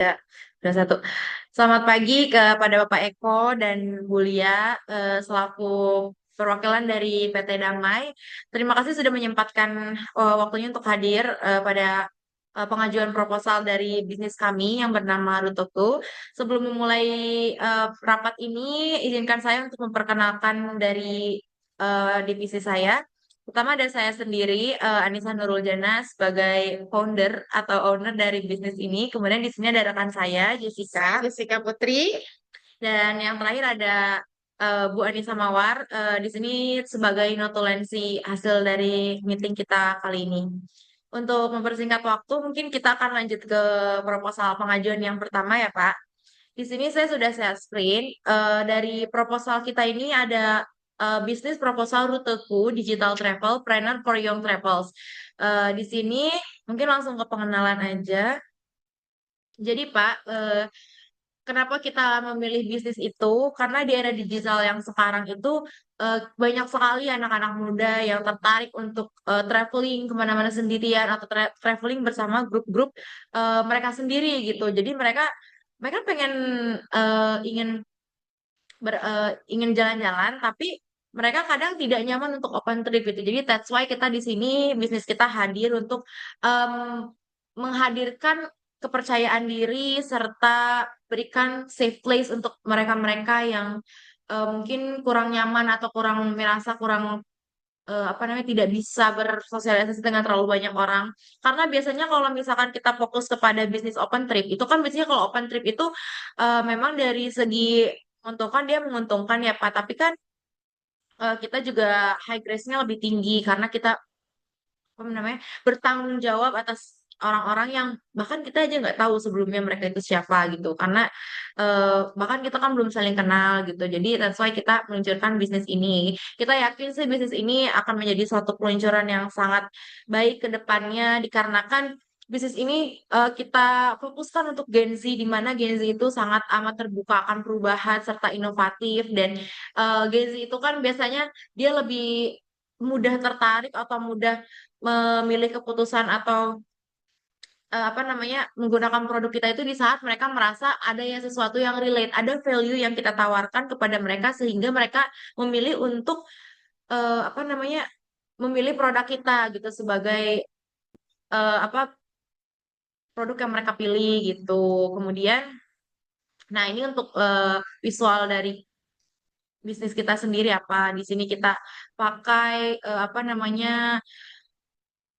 Udah satu. Selamat pagi kepada Bapak Eko dan Bu Lia, selaku perwakilan dari PT Damai. Terima kasih sudah menyempatkan waktunya untuk hadir pada pengajuan proposal dari bisnis kami yang bernama Rutoku. Sebelum memulai rapat ini, izinkan saya untuk memperkenalkan dari divisi saya. Pertama ada saya sendiri, Anissa Nurul Jana sebagai founder atau owner dari bisnis ini. Kemudian di sini ada rekan saya, Jessica Putri. Dan yang terakhir ada Bu Anissa Mawar. Di sini sebagai notulensi hasil dari meeting kita kali ini. Untuk mempersingkat waktu, mungkin kita akan lanjut ke proposal pengajuan yang pertama ya, Pak. Di sini saya sudah share screen. Dari proposal kita ini ada bisnis proposal ruteku digital travel planner for young travels. Di sini mungkin langsung ke pengenalan aja. Jadi Pak, kenapa kita memilih bisnis itu? Karena di era digital yang sekarang itu banyak sekali anak-anak muda yang tertarik untuk traveling kemana-mana sendirian atau traveling bersama grup-grup mereka sendiri gitu. Jadi mereka mereka pengen ingin ingin jalan-jalan, tapi mereka kadang tidak nyaman untuk open trip gitu. Jadi that's why kita di sini bisnis kita hadir untuk em, menghadirkan kepercayaan diri serta berikan safe place untuk mereka-mereka yang mungkin kurang nyaman atau kurang merasa kurang apa namanya tidak bisa bersosialisasi dengan terlalu banyak orang. Karena biasanya kalau misalkan kita fokus kepada bisnis open trip, itu kan biasanya kalau open trip itu memang dari segi menguntungkan dia menguntungkan ya Pak, tapi kan kita juga high grade-nya lebih tinggi karena kita apa namanya bertanggung jawab atas orang-orang yang bahkan kita aja nggak tahu sebelumnya mereka itu siapa gitu karena bahkan kita kan belum saling kenal gitu jadi that's why kita meluncurkan bisnis ini kita yakin sih bisnis ini akan menjadi suatu peluncuran yang sangat baik ke depannya dikarenakan bisnis ini kita fokuskan untuk Gen Z di mana Gen Z itu sangat amat terbuka akan perubahan serta inovatif dan Gen Z itu kan biasanya dia lebih mudah tertarik atau mudah memilih keputusan atau apa namanya menggunakan produk kita itu di saat mereka merasa ada yang sesuatu yang relate, ada value yang kita tawarkan kepada mereka sehingga mereka memilih untuk apa namanya memilih produk kita gitu sebagai apa produk yang mereka pilih gitu. Kemudian, nah ini untuk visual dari bisnis kita sendiri apa di sini kita pakai apa namanya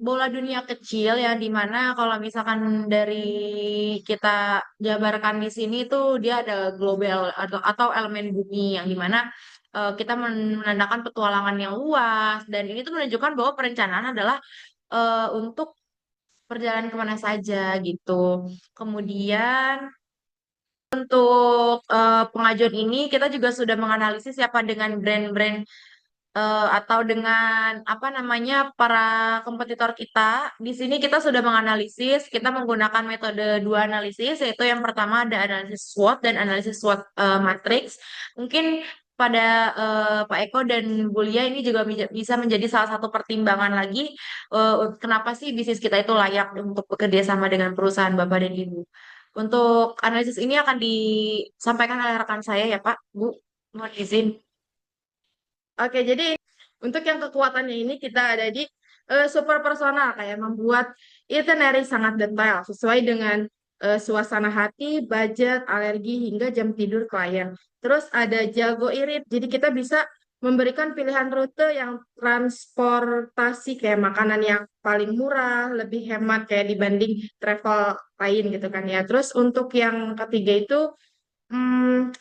bola dunia kecil yang dimana kalau misalkan dari kita jabarkan di sini tuh dia ada global atau elemen bumi yang dimana kita menandakan petualangan yang luas dan ini tuh menunjukkan bahwa perencanaan adalah untuk perjalanan kemana saja gitu. Kemudian untuk pengajuan ini kita juga sudah menganalisis siapa dengan brand-brand atau dengan apa namanya para kompetitor kita. Di sini kita sudah menganalisis, kita menggunakan metode dua analisis, yaitu yang pertama ada analisis SWOT dan analisis SWOT matrix. Mungkin pada Pak Eko dan Bulia ini juga bisa menjadi salah satu pertimbangan lagi kenapa sih bisnis kita itu layak untuk bekerja sama dengan perusahaan Bapak dan Ibu. Untuk analisis ini akan disampaikan oleh rekan saya ya Pak, Bu. Mohon izin. Oke, jadi untuk yang kekuatannya ini kita ada di super personal kayak membuat itinerary sangat detail sesuai dengan suasana hati, budget, alergi hingga jam tidur klien. Terus ada jago irit, jadi kita bisa memberikan pilihan rute yang transportasi kayak makanan yang paling murah, lebih hemat kayak dibanding travel lain gitu kan ya. Terus untuk yang ketiga itu hmm,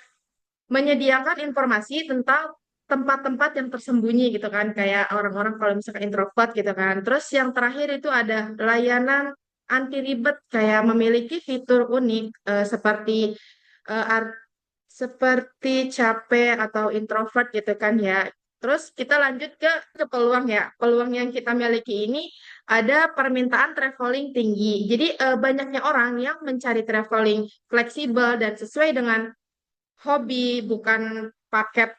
menyediakan informasi tentang tempat-tempat yang tersembunyi gitu kan kayak orang-orang kalau misalkan introvert gitu kan terus yang terakhir itu ada layanan anti ribet kayak memiliki fitur unik seperti eh, art- seperti capek atau introvert gitu kan ya terus kita lanjut ke peluang ya peluang yang kita miliki ini ada permintaan traveling tinggi jadi banyaknya orang yang mencari traveling fleksibel dan sesuai dengan hobi, bukan paket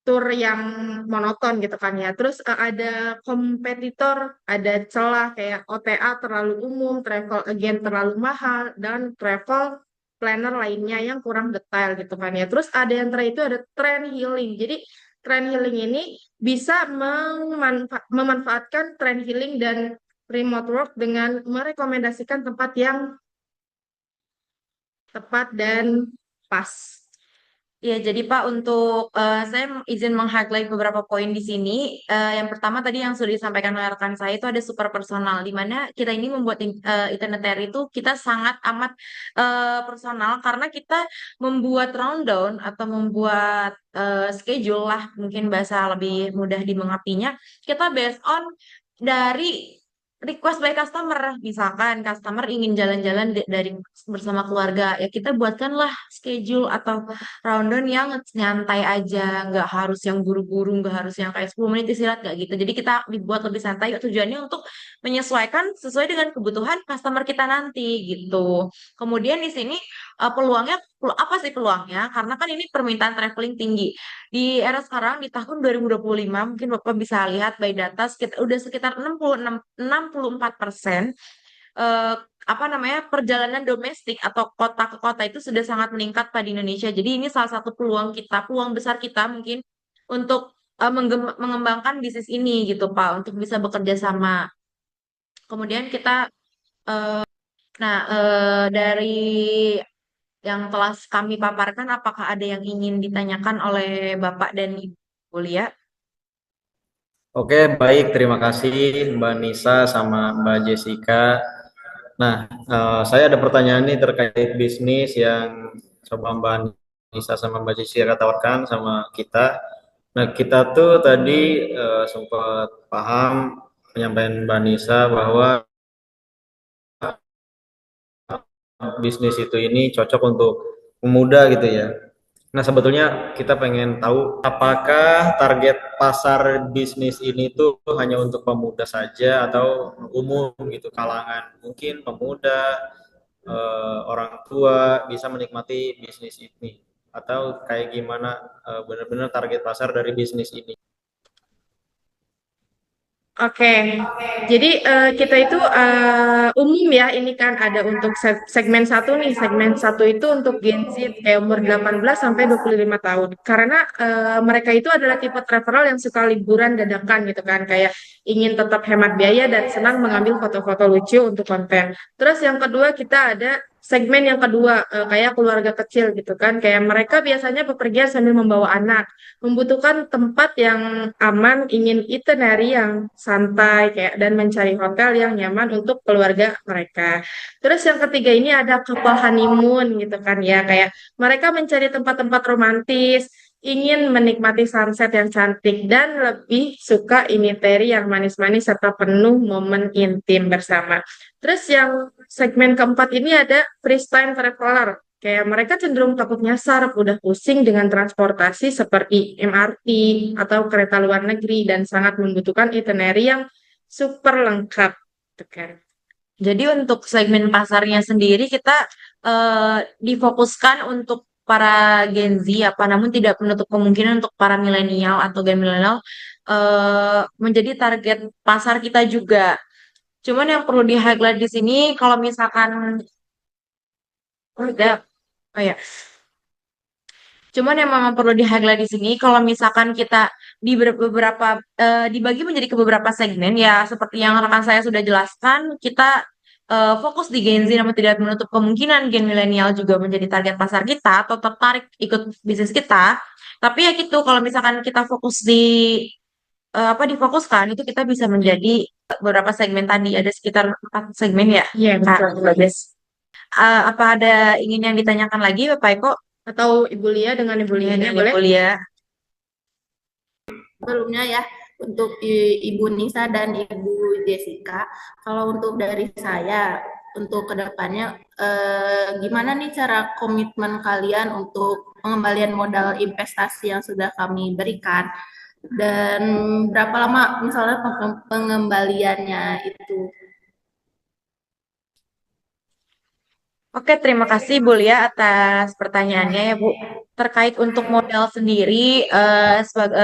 struktur yang monoton gitu kan ya. Terus ada kompetitor, ada celah kayak OTA terlalu umum, travel agent terlalu mahal, dan travel planner lainnya yang kurang detail gitu kan ya. Terus ada yang terakhir itu ada trend healing. Jadi trend healing ini bisa memanfaatkan trend healing dan remote work dengan merekomendasikan tempat yang tepat dan pas. Ya, jadi Pak, untuk saya izin meng-highlight beberapa poin di sini. Yang pertama tadi yang sudah disampaikan oleh rekan saya itu ada super personal, di mana kita ini membuat itinerary itu kita sangat amat personal karena kita membuat rundown atau membuat schedule lah, mungkin bahasa lebih mudah dimengertinya. Kita based on dari request by customer. Misalkan customer ingin jalan-jalan dari bersama keluarga, ya kita buatkanlah schedule atau rundown yang nyantai aja, nggak harus yang buru-buru, nggak harus yang kayak 10 menit istirahat, nggak gitu. Jadi kita dibuat lebih santai, tujuannya untuk menyesuaikan sesuai dengan kebutuhan customer kita nanti gitu. Kemudian di sini peluangnya, apa sih peluangnya? Karena kan ini permintaan traveling tinggi. Di era sekarang, di tahun 2025, mungkin Bapak bisa lihat by data, udah sekitar 64% eh, apa namanya perjalanan domestik atau kota ke kota itu sudah sangat meningkat pada Indonesia. Jadi ini salah satu peluang kita, peluang besar kita mungkin untuk mengembangkan bisnis ini gitu Pak, untuk bisa bekerja sama. Kemudian kita, nah dari yang telah kami paparkan, apakah ada yang ingin ditanyakan oleh Bapak dan Ibu Lia? Oke, baik. Terima kasih Mbak Nisa sama Mbak Jessica. Nah, saya ada pertanyaan nih terkait bisnis yang coba Mbak Nisa sama Mbak Jessica tawarkan sama kita. Nah, kita tuh tadi sempat paham penyampaian Mbak Nisa bahwa bisnis itu ini cocok untuk pemuda gitu ya. Nah, sebetulnya kita pengen tahu apakah target pasar bisnis ini tuh hanya untuk pemuda saja atau umum gitu kalangan mungkin pemuda, orang tua bisa menikmati bisnis ini atau kayak gimana benar-benar target pasar dari bisnis ini. Oke, jadi kita itu umum ya, ini kan ada untuk segmen satu nih, segmen satu itu untuk Gen Z kayak umur 18 sampai 25 tahun. Karena mereka itu adalah tipe traveler yang suka liburan dadakan gitu kan, kayak ingin tetap hemat biaya dan senang mengambil foto-foto lucu untuk konten. Terus yang kedua kita ada segmen yang kedua, kayak keluarga kecil gitu kan, kayak mereka biasanya bepergian sambil membawa anak, membutuhkan tempat yang aman, ingin itinerary yang santai kayak dan mencari hotel yang nyaman untuk keluarga mereka. Terus yang ketiga ini ada couple honeymoon gitu kan ya, kayak mereka mencari tempat-tempat romantis, ingin menikmati sunset yang cantik dan lebih suka itinerary yang manis-manis serta penuh momen intim bersama. Terus yang segmen keempat ini ada freestyle traveler. Kayak mereka cenderung takut nyasar, udah pusing dengan transportasi seperti MRT atau kereta luar negeri dan sangat membutuhkan itinerary yang super lengkap. Gitu kan. Jadi untuk segmen pasarnya sendiri kita difokuskan untuk para Gen Z apa namun tidak menutup kemungkinan untuk para milenial atau gen milenial menjadi target pasar kita juga. Cuman yang perlu di-highlight di sini kalau misalkan udah oh ya. Cuman yang memang perlu di-highlight di sini, kalau misalkan kita di beberapa dibagi menjadi ke beberapa segmen, ya seperti yang rekan saya sudah jelaskan, kita fokus di Gen Z, namun tidak menutup kemungkinan Gen milenial juga menjadi target pasar kita atau tertarik ikut bisnis kita. Tapi ya gitu, kalau misalkan kita fokus di apa difokuskan, itu kita bisa menjadi beberapa segmen tadi, ada sekitar 4 segmen ya. Iya, betul. Bagus. Apa ada ingin yang ditanyakan lagi, Bapak Eko? Atau Ibu Lia dengan Ibu Lia ini boleh? Ibu Lia. Sebelumnya ya untuk Ibu Nisa dan Ibu Jessica, kalau untuk dari saya untuk kedepannya gimana nih cara komitmen kalian untuk pengembalian modal investasi yang sudah kami berikan dan berapa lama misalnya pengembaliannya itu. Oke, terima kasih Bu Lia atas pertanyaannya ya Bu. terkait untuk modal sendiri,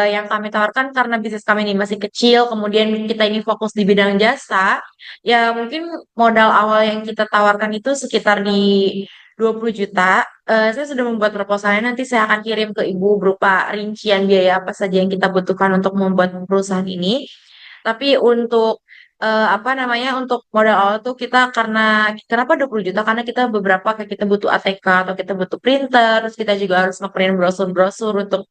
yang kami tawarkan karena bisnis kami ini masih kecil, kemudian kita ini fokus di bidang jasa, ya mungkin modal awal yang kita tawarkan itu sekitar di 20 juta. Saya sudah membuat proposalnya, nanti saya akan kirim ke Ibu berupa rincian biaya apa saja yang kita butuhkan untuk membuat perusahaan ini. Tapi untuk apa namanya untuk modal awal tuh kita karena kenapa 20 juta? Karena kita beberapa kayak kita butuh ATK atau kita butuh printer, terus kita juga harus ngeprint brosur-brosur untuk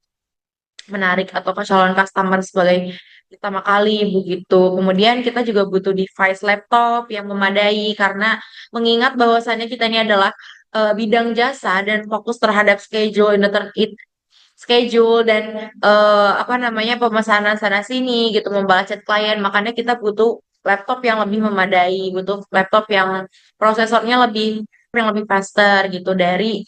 menarik atau ke calon customer sebagai pertama kali begitu. Kemudian kita juga butuh device laptop yang memadai karena mengingat bahwasannya kita ini adalah bidang jasa dan fokus terhadap schedule dan apa namanya pemesanan sana sini gitu membalas chat klien, makanya kita butuh laptop yang lebih memadai, butuh laptop yang prosesornya yang lebih faster gitu dari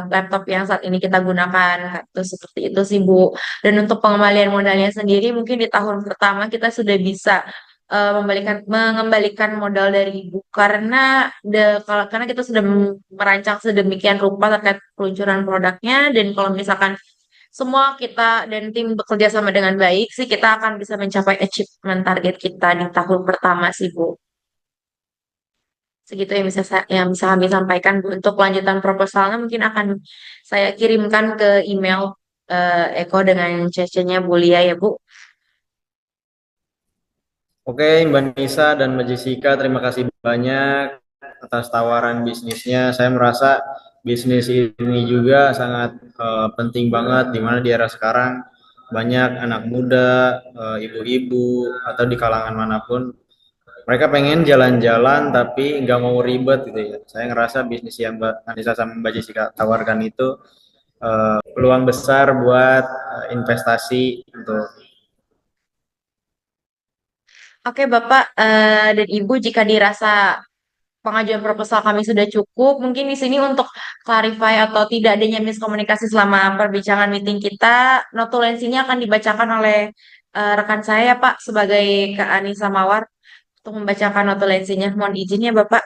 laptop yang saat ini kita gunakan itu seperti itu sih Bu. Dan untuk pengembalian modalnya sendiri mungkin di tahun pertama kita sudah bisa mengembalikan modal dari ibu karena karena kita sudah merancang sedemikian rupa terkait peluncuran produknya, dan kalau misalkan semua kita dan tim bekerja sama dengan baik sih, kita akan bisa mencapai achievement target kita di tahun pertama sih, Bu. Segitu yang yang bisa kami sampaikan, Bu. Untuk lanjutan proposalnya mungkin akan saya kirimkan ke email Eko dengan CC-nya Bu Lia ya, Bu. Oke, Mbak Nisa dan Mbak Jessica, terima kasih banyak atas tawaran bisnisnya. Saya merasa bisnis ini juga sangat penting banget di mana di era sekarang banyak anak muda, ibu-ibu atau di kalangan manapun mereka pengen jalan-jalan tapi nggak mau ribet gitu ya. Saya ngerasa bisnis yang Mbak Anissa sama Mbak Jessica tawarkan itu peluang besar buat investasi untuk. Oke, Bapak dan Ibu, jika dirasa pengajuan proposal kami sudah cukup, mungkin di sini untuk clarify atau tidak adanya miskomunikasi selama perbincangan meeting kita, notulensinya akan dibacakan oleh rekan saya, Pak, sebagai Kak Anissa Mawar untuk membacakan notulensinya. Mohon izin ya, Bapak.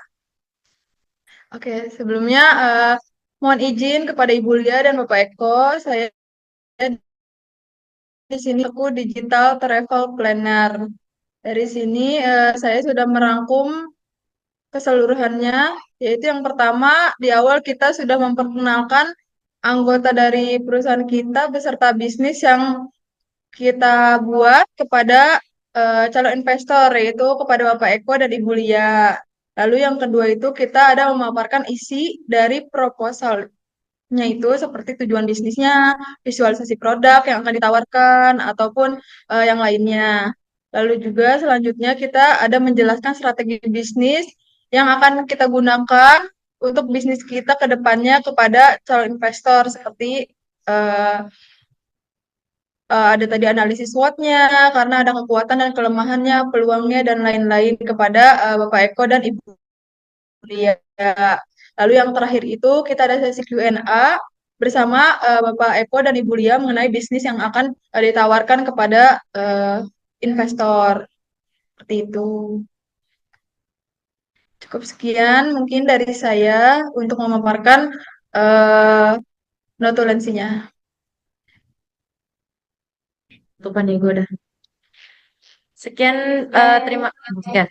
Oke, sebelumnya mohon izin kepada Ibu Lia dan Bapak Eko, saya di sini aku digital travel planner. Dari sini saya sudah merangkum keseluruhannya, yaitu yang pertama di awal kita sudah memperkenalkan anggota dari perusahaan kita beserta bisnis yang kita buat kepada calon investor, yaitu kepada Bapak Eko dan Ibu Lia. Lalu yang kedua itu kita ada memaparkan isi dari proposalnya itu seperti tujuan bisnisnya, visualisasi produk yang akan ditawarkan, ataupun yang lainnya. Lalu juga selanjutnya kita ada menjelaskan strategi bisnis yang akan kita gunakan untuk bisnis kita ke depannya kepada calon investor seperti eh, ada tadi analisis SWOT-nya, karena ada kekuatan dan kelemahannya, peluangnya, dan lain-lain kepada Bapak Eko dan Ibu Lia. Lalu yang terakhir itu kita ada sesi Q&A bersama Bapak Eko dan Ibu Lia mengenai bisnis yang akan ditawarkan kepada investor. Seperti itu. Cukup sekian mungkin dari saya untuk memaparkan notulensinya. Tuhan ya, gue udah. Sekian, sekian.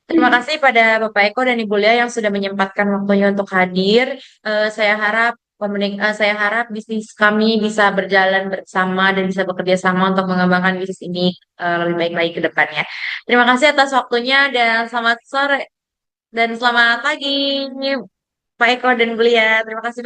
Terima kasih pada Bapak Eko dan Ibu Lia yang sudah menyempatkan waktunya untuk hadir. Saya harap bisnis kami bisa berjalan bersama dan bisa bekerja sama untuk mengembangkan bisnis ini lebih baik lagi ke depannya. Terima kasih atas waktunya dan selamat sore dan selamat pagi, Pak Eko dan Bu Lia. Terima kasih.